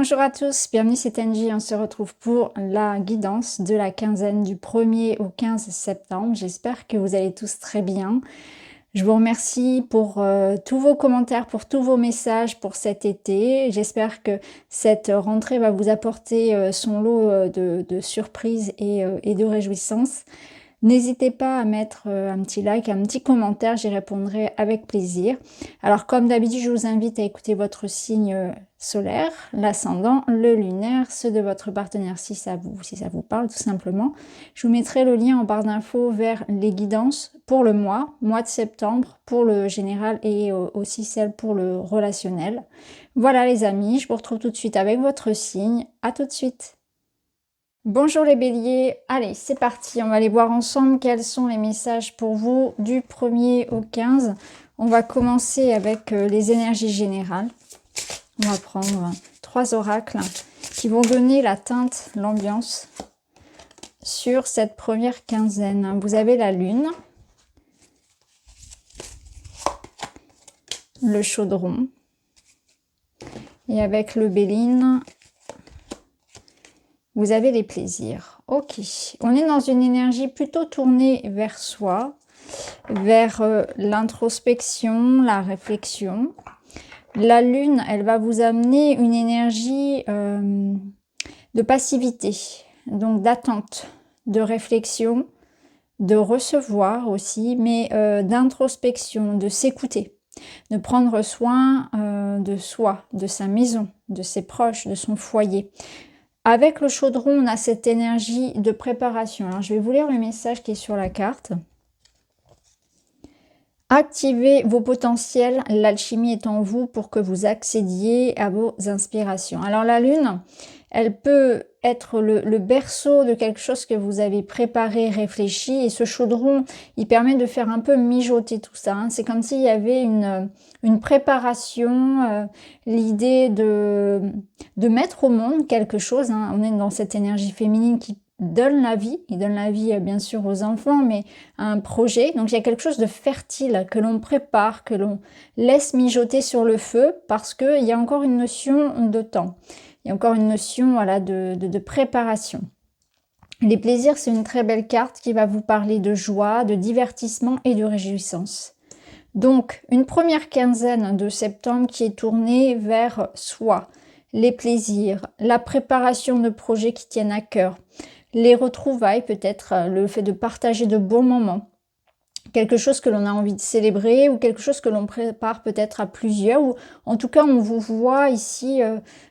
Bonjour à tous, bienvenue c'est Angie, on se retrouve pour la guidance de la quinzaine du 1er au 15 septembre. J'espère que vous allez tous très bien. Je vous remercie pour tous vos commentaires, pour tous vos messages pour cet été. J'espère que cette rentrée va vous apporter son lot de surprises et de réjouissances. N'hésitez pas à mettre un petit like, un petit commentaire, j'y répondrai avec plaisir. Alors comme d'habitude, je vous invite à écouter votre signe solaire, l'ascendant, le lunaire, ceux de votre partenaire si ça vous parle tout simplement. Je vous mettrai le lien en barre d'infos vers les guidances pour le mois de septembre, pour le général et aussi celle pour le relationnel. Voilà les amis, je vous retrouve tout de suite avec votre signe. À tout de suite. Bonjour les béliers, allez c'est parti, on va aller voir ensemble quels sont les messages pour vous du 1er au 15. On va commencer avec les énergies générales. On va prendre 3 oracles qui vont donner la teinte, l'ambiance sur cette première quinzaine. Vous avez la lune, le chaudron et avec le béline, vous avez les plaisirs. Ok, on est dans une énergie plutôt tournée vers soi, vers l'introspection, la réflexion. La lune, elle va vous amener une énergie de passivité, donc d'attente, de réflexion, de recevoir aussi, mais d'introspection, de s'écouter, de prendre soin de soi, de sa maison, de ses proches, de son foyer. Avec le chaudron, on a cette énergie de préparation. Alors, je vais vous lire le message qui est sur la carte. Activez vos potentiels, l'alchimie est en vous pour que vous accédiez à vos inspirations. Alors, la lune, elle peut être le berceau de quelque chose que vous avez préparé, réfléchi. Et ce chaudron, il permet de faire un peu mijoter tout ça. Hein. C'est comme s'il y avait une préparation, l'idée de mettre au monde quelque chose. Hein. On est dans cette énergie féminine qui donne la vie. Il donne la vie, bien sûr, aux enfants, mais à un projet. Donc, il y a quelque chose de fertile que l'on prépare, que l'on laisse mijoter sur le feu parce qu'il y a encore une notion de temps. Il y a encore une notion voilà, de préparation. Les plaisirs, c'est une très belle carte qui va vous parler de joie, de divertissement et de réjouissance. Donc, une première quinzaine de septembre qui est tournée vers soi, les plaisirs, la préparation de projets qui tiennent à cœur, les retrouvailles, peut-être le fait de partager de bons moments, quelque chose que l'on a envie de célébrer ou quelque chose que l'on prépare peut-être à plusieurs, ou en tout cas on vous voit ici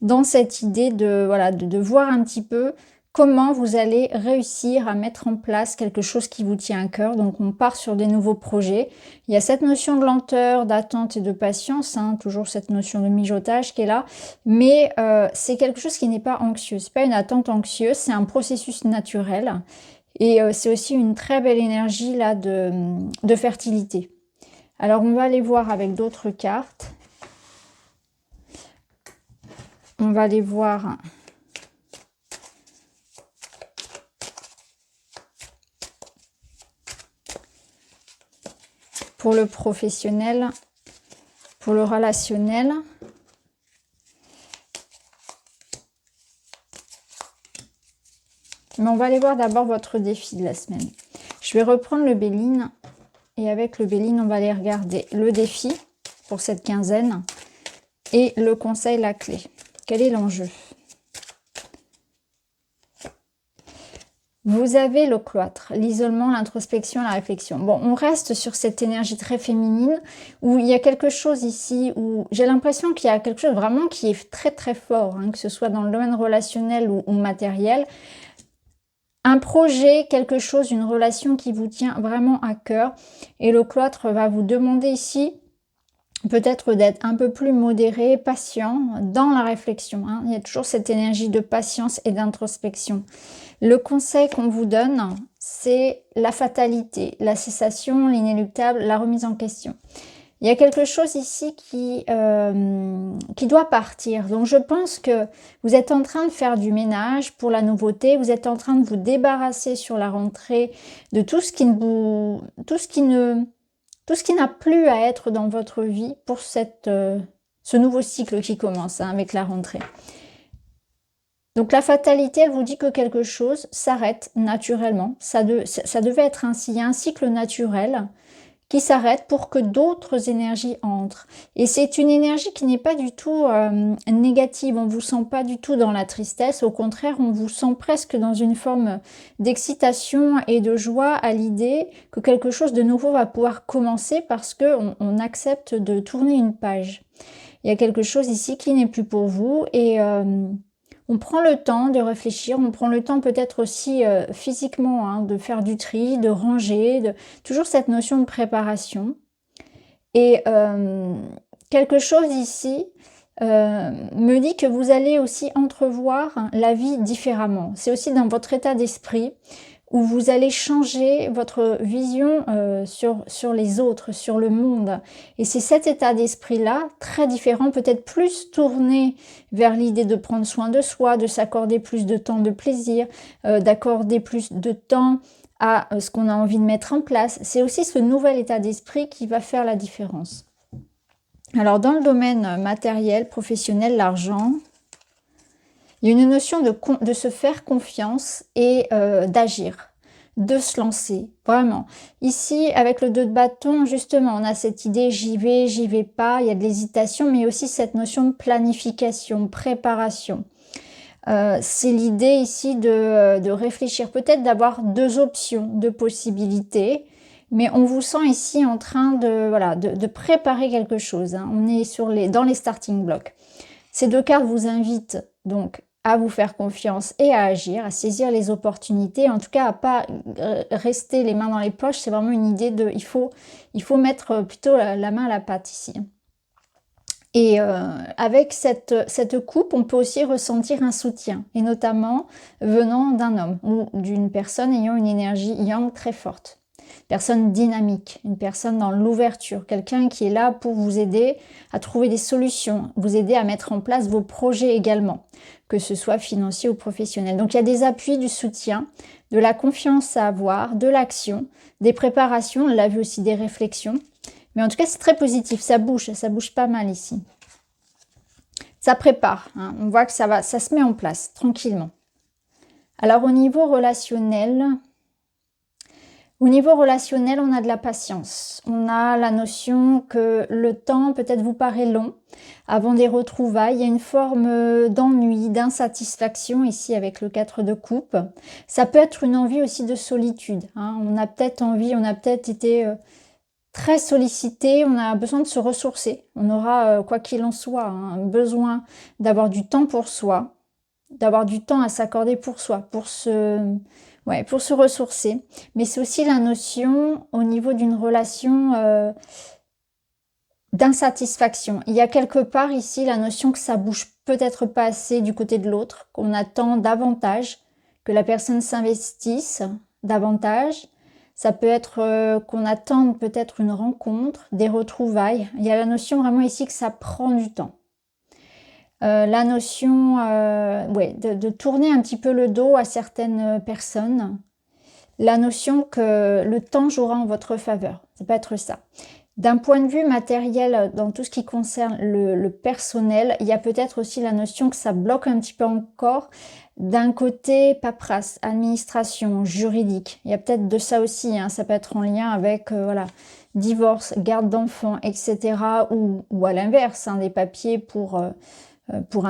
dans cette idée de voir un petit peu comment vous allez réussir à mettre en place quelque chose qui vous tient à cœur. Donc on part sur des nouveaux projets. Il y a cette notion de lenteur, d'attente et de patience, hein, toujours cette notion de mijotage qui est là, mais c'est quelque chose qui n'est pas anxieux, c'est pas une attente anxieuse, c'est un processus naturel. Et c'est aussi une très belle énergie là de fertilité. Alors on va aller voir avec d'autres cartes. On va aller voir pour le professionnel, pour le relationnel. Mais on va aller voir d'abord votre défi de la semaine. Je vais reprendre le béline et avec le béline, on va aller regarder le défi pour cette quinzaine et le conseil, la clé. Quel est l'enjeu? Vous avez le cloître, l'isolement, l'introspection, la réflexion. Bon, on reste sur cette énergie très féminine où il y a quelque chose ici où j'ai l'impression qu'il y a quelque chose vraiment qui est très très fort, hein, que ce soit dans le domaine relationnel ou matériel. Un projet, quelque chose, une relation qui vous tient vraiment à cœur. Et le cloître va vous demander ici peut-être d'être un peu plus modéré, patient dans la réflexion. Hein. Il y a toujours cette énergie de patience et d'introspection. Le conseil qu'on vous donne, c'est la fatalité, la cessation, l'inéluctable, la remise en question. Il y a quelque chose ici qui doit partir. Donc, je pense que vous êtes en train de faire du ménage pour la nouveauté. Vous êtes en train de vous débarrasser sur la rentrée de tout ce qui n'a plus à être dans votre vie pour ce nouveau cycle qui commence hein, avec la rentrée. Donc la fatalité, elle vous dit que quelque chose s'arrête naturellement. Ça devait être ainsi. Il y a un cycle naturel qui s'arrête pour que d'autres énergies entrent. Et c'est une énergie qui n'est pas du tout négative, on ne vous sent pas du tout dans la tristesse, au contraire, on vous sent presque dans une forme d'excitation et de joie à l'idée que quelque chose de nouveau va pouvoir commencer parce qu'on accepte de tourner une page. Il y a quelque chose ici qui n'est plus pour vous et on prend le temps de réfléchir, on prend le temps peut-être aussi physiquement hein, de faire du tri, de ranger, toujours cette notion de préparation. Et quelque chose ici me dit que vous allez aussi entrevoir la vie différemment. C'est aussi dans votre état d'esprit où vous allez changer votre vision sur les autres, sur le monde. Et c'est cet état d'esprit-là, très différent, peut-être plus tourné vers l'idée de prendre soin de soi, de s'accorder plus de temps de plaisir, d'accorder plus de temps à ce qu'on a envie de mettre en place. C'est aussi ce nouvel état d'esprit qui va faire la différence. Alors, dans le domaine matériel, professionnel, l'argent, il y a une notion de se faire confiance et d'agir, de se lancer, vraiment. Ici, avec le 2 de bâton, justement, on a cette idée j'y vais pas, il y a de l'hésitation, mais aussi cette notion de planification, préparation. C'est l'idée ici de réfléchir, peut-être d'avoir 2 options, 2 possibilités, mais on vous sent ici en train de préparer quelque chose. Hein. On est dans les starting blocks. Ces 2 cartes vous invitent donc à vous faire confiance et à agir, à saisir les opportunités, en tout cas à pas rester les mains dans les poches. C'est vraiment une idée il faut mettre plutôt la main à la pâte ici. Et avec cette coupe, on peut aussi ressentir un soutien, et notamment venant d'un homme ou d'une personne ayant une énergie yang très forte. Personne dynamique, une personne dans l'ouverture, quelqu'un qui est là pour vous aider à trouver des solutions, vous aider à mettre en place vos projets également, que ce soit financier ou professionnel. Donc il y a des appuis, du soutien, de la confiance à avoir, de l'action, des préparations, on l'a vu aussi des réflexions. Mais en tout cas, c'est très positif, ça bouge pas mal ici. Ça prépare, hein. On voit que ça se met en place tranquillement. Alors au niveau relationnel, on a de la patience. On a la notion que le temps peut-être vous paraît long avant des retrouvailles. Il y a une forme d'ennui, d'insatisfaction ici avec le 4 de coupe. Ça peut être une envie aussi de solitude. Hein. On a peut-être été très sollicité, on a besoin de se ressourcer. On aura, quoi qu'il en soit, hein, besoin d'avoir du temps pour soi, d'avoir du temps à s'accorder pour soi, pour se ressourcer. Mais c'est aussi la notion au niveau d'une relation d'insatisfaction. Il y a quelque part ici la notion que ça bouge peut-être pas assez du côté de l'autre, qu'on attend davantage, que la personne s'investisse davantage. Ça peut être qu'on attende peut-être une rencontre, des retrouvailles. Il y a la notion vraiment ici que ça prend du temps. La notion de tourner un petit peu le dos à certaines personnes. La notion que le temps jouera en votre faveur. Ça peut être ça. D'un point de vue matériel, dans tout ce qui concerne le personnel, il y a peut-être aussi la notion que ça bloque un petit peu encore d'un côté paperasse, administration, juridique. Il y a peut-être de ça aussi, hein. Ça peut être en lien avec divorce, garde d'enfants, etc. Ou à l'inverse, hein, des papiers pour un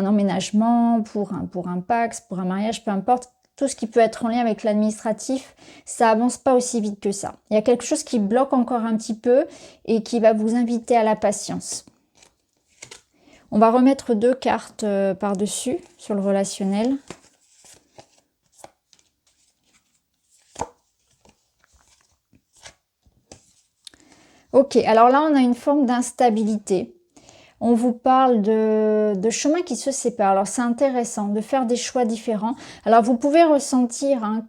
emménagement, pour un Pacs, pour un mariage, peu importe. Tout ce qui peut être en lien avec l'administratif, ça avance pas aussi vite que ça. Il y a quelque chose qui bloque encore un petit peu et qui va vous inviter à la patience. On va remettre 2 cartes par-dessus sur le relationnel. Ok, alors là, on a une forme d'instabilité. On vous parle de chemins qui se séparent. Alors, c'est intéressant de faire des choix différents. Alors, vous pouvez ressentir hein,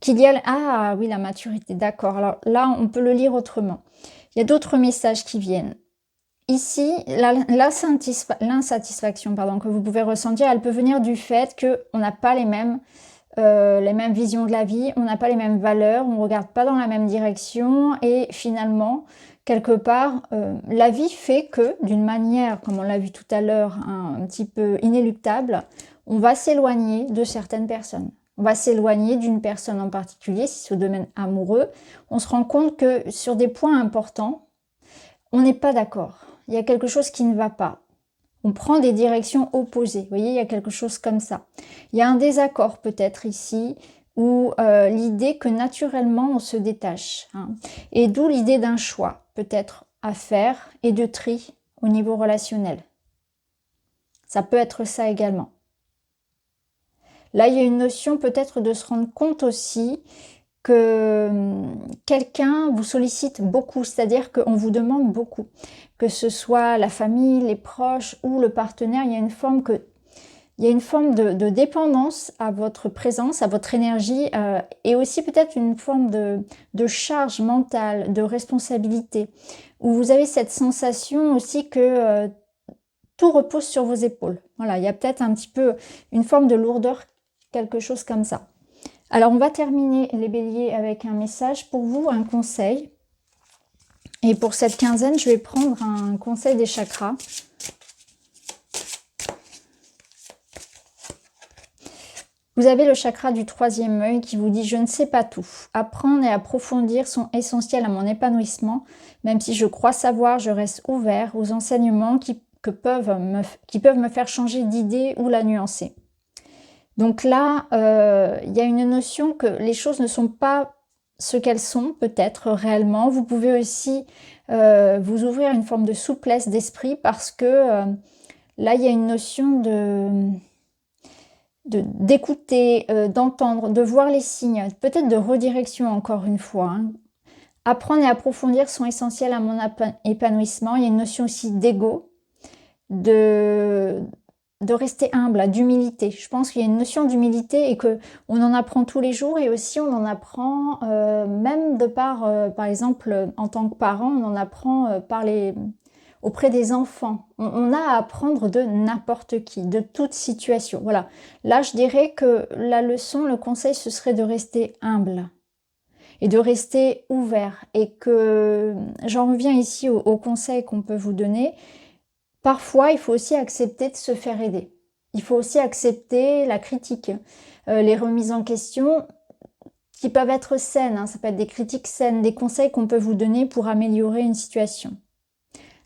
qu'il y a... Ah oui, la maturité, d'accord. Alors là, on peut le lire autrement. Il y a d'autres messages qui viennent. Ici, l'insatisfaction que vous pouvez ressentir, elle peut venir du fait qu'on n'a pas les mêmes visions de la vie, on n'a pas les mêmes valeurs, on ne regarde pas dans la même direction et finalement quelque part, la vie fait que, d'une manière, comme on l'a vu tout à l'heure, un petit peu inéluctable, on va s'éloigner de certaines personnes. On va s'éloigner d'une personne en particulier, si c'est au domaine amoureux. On se rend compte que sur des points importants, on n'est pas d'accord. Il y a quelque chose qui ne va pas. On prend des directions opposées. Vous voyez, il y a quelque chose comme ça. Il y a un désaccord peut-être ici, ou l'idée que naturellement on se détache. Hein. Et d'où l'idée d'un choix, peut-être à faire, et de tri au niveau relationnel. Ça peut être ça également. Là, il y a une notion peut-être de se rendre compte aussi que quelqu'un vous sollicite beaucoup, c'est-à-dire qu'on vous demande beaucoup. Que ce soit la famille, les proches ou le partenaire, il y a une forme de dépendance à votre présence, à votre énergie, et aussi peut-être une forme de charge mentale, de responsabilité, où vous avez cette sensation aussi que tout repose sur vos épaules. Voilà, il y a peut-être un petit peu une forme de lourdeur, quelque chose comme ça. Alors, on va terminer les béliers avec un message pour vous, un conseil. Et pour cette quinzaine, je vais prendre un conseil des chakras. Vous avez le chakra du troisième œil qui vous dit « Je ne sais pas tout. Apprendre et approfondir sont essentiels à mon épanouissement. Même si je crois savoir, je reste ouvert aux enseignements qui peuvent me faire changer d'idée ou la nuancer. » Donc là, il y a une notion que les choses ne sont pas ce qu'elles sont, peut-être réellement. Vous pouvez aussi vous ouvrir à une forme de souplesse d'esprit parce que là, il y a une notion d'écouter, d'entendre, de voir les signes, peut-être de redirection encore une fois. Hein. Apprendre et approfondir sont essentiels à mon épanouissement. Il y a une notion aussi d'ego, de rester humble, d'humilité. Je pense qu'il y a une notion d'humilité et que on en apprend tous les jours et aussi on en apprend même de par exemple, en tant que parent, on en apprend auprès des enfants. On a à apprendre de n'importe qui, de toute situation. Voilà. Là, je dirais que la leçon, le conseil, ce serait de rester humble et de rester ouvert. Et que j'en reviens ici au conseil qu'on peut vous donner. Parfois, il faut aussi accepter de se faire aider. Il faut aussi accepter la critique, les remises en question qui peuvent être saines. Hein. Ça peut être des critiques saines, des conseils qu'on peut vous donner pour améliorer une situation.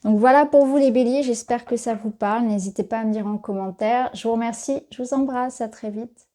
Donc voilà pour vous les béliers, j'espère que ça vous parle. N'hésitez pas à me dire en commentaire. Je vous remercie, je vous embrasse, à très vite.